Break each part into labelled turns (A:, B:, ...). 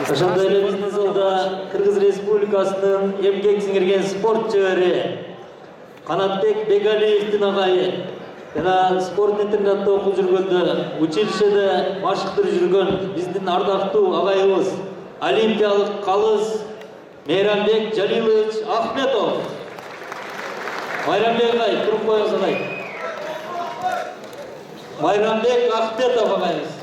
A: Ошондой эле биздин залда Кыргыз Республикасынын эмгек сиңирген спорт жыбери Канатбек Бегалиевдин агайы жана спорт интернатта окуп жүргөндө училищеде машыктырып жүргөн биздин ардактуу агайыбыз олимпиялык калыс Мейрамбек Жалилович Ахметов. Майрамбек агай, туруп коюңуз агай. Майрамбек Ахметов агайыбыз.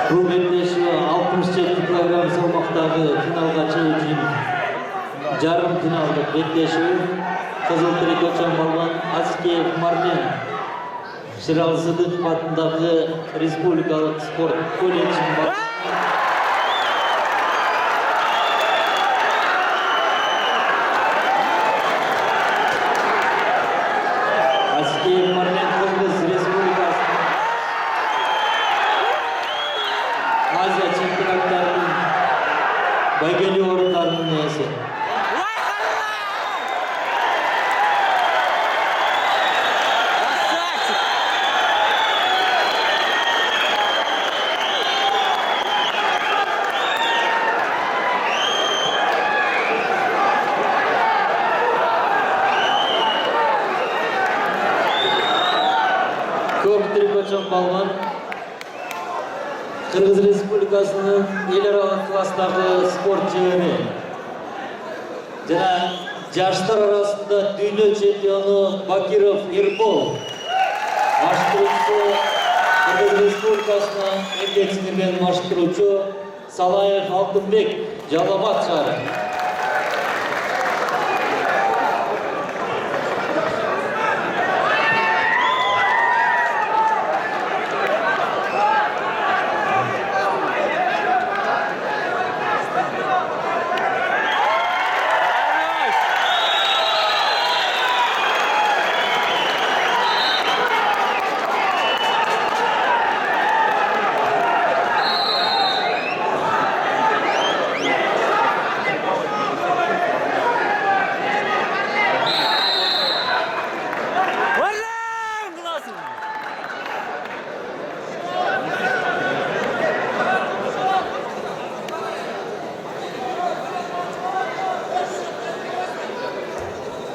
A: Бул беттешүү 67 килограмм салмактагы финалга чыгуу үчүн жарым финалдык беттешүү кызыл трикотчон балбан Аскеев Марлен Шырал Сыдыков атындагы республикалык спорт колледжинин Аскеев Марлен Кыргыз Республикасы Азия чемпионаттарынын байгелүү орундарынын ээси. Көк трикотчон балбан Кыргыз Республикасынын эл аралык класстагы спорт жыбери жана жаштар арасында дүйнө чемпиону Бакиров Эрбол машыктыруучу Кыргыз Республикасына эмгек сиңирген машыктыруучу Салаев Алтынбек Жалал Абад шаары.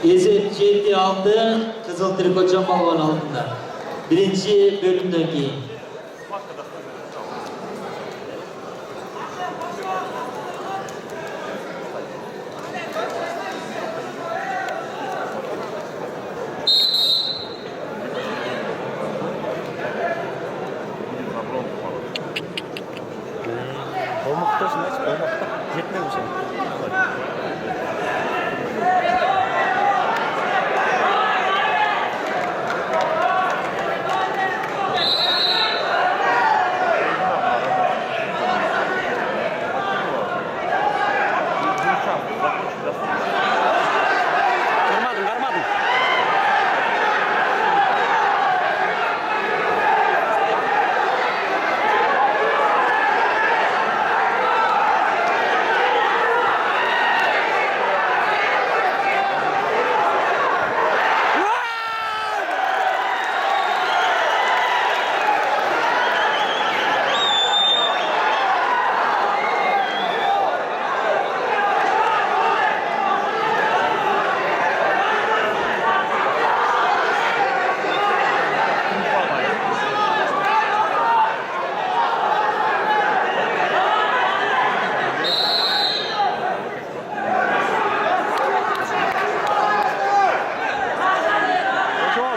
A: Esep 7-6 Kızıl Triko Çambalvan altında. Birinci bölümden keyin.
B: Olmaktasın aç, olmakta yetmemiş. Kırmadın.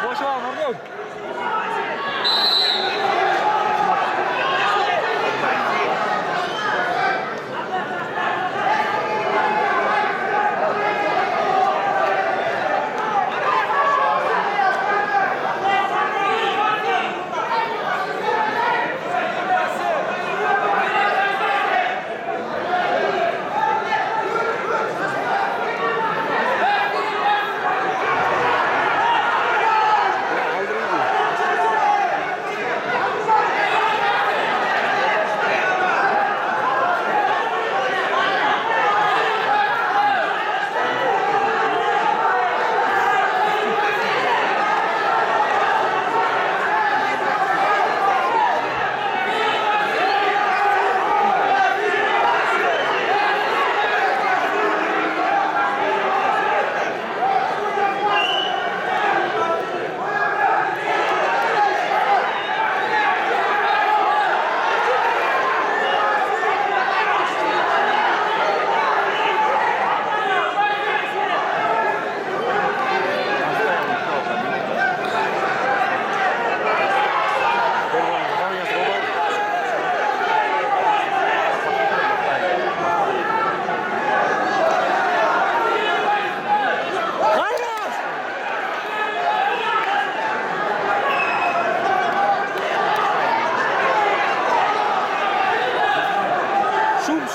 B: Boş ver, Nurgül.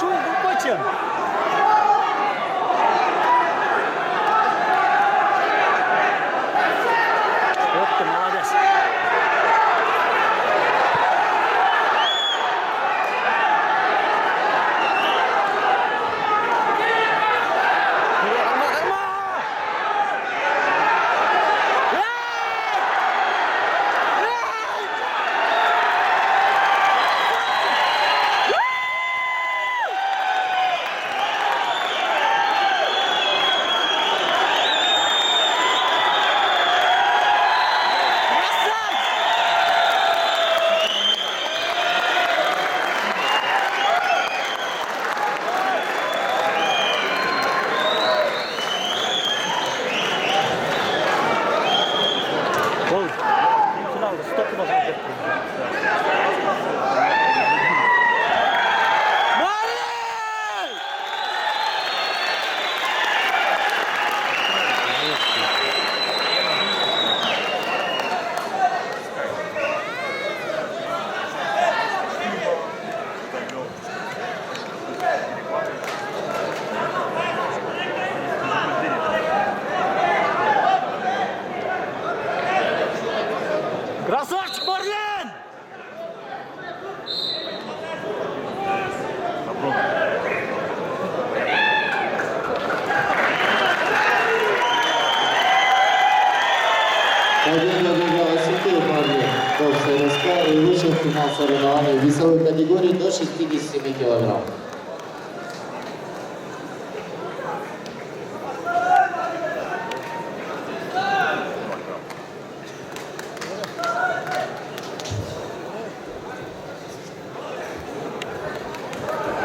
B: Шум, бачим. Вот ты, молодец. Красавчик, Марлен!
C: и вышел в финал соревнований в весовой категории до 60 кг.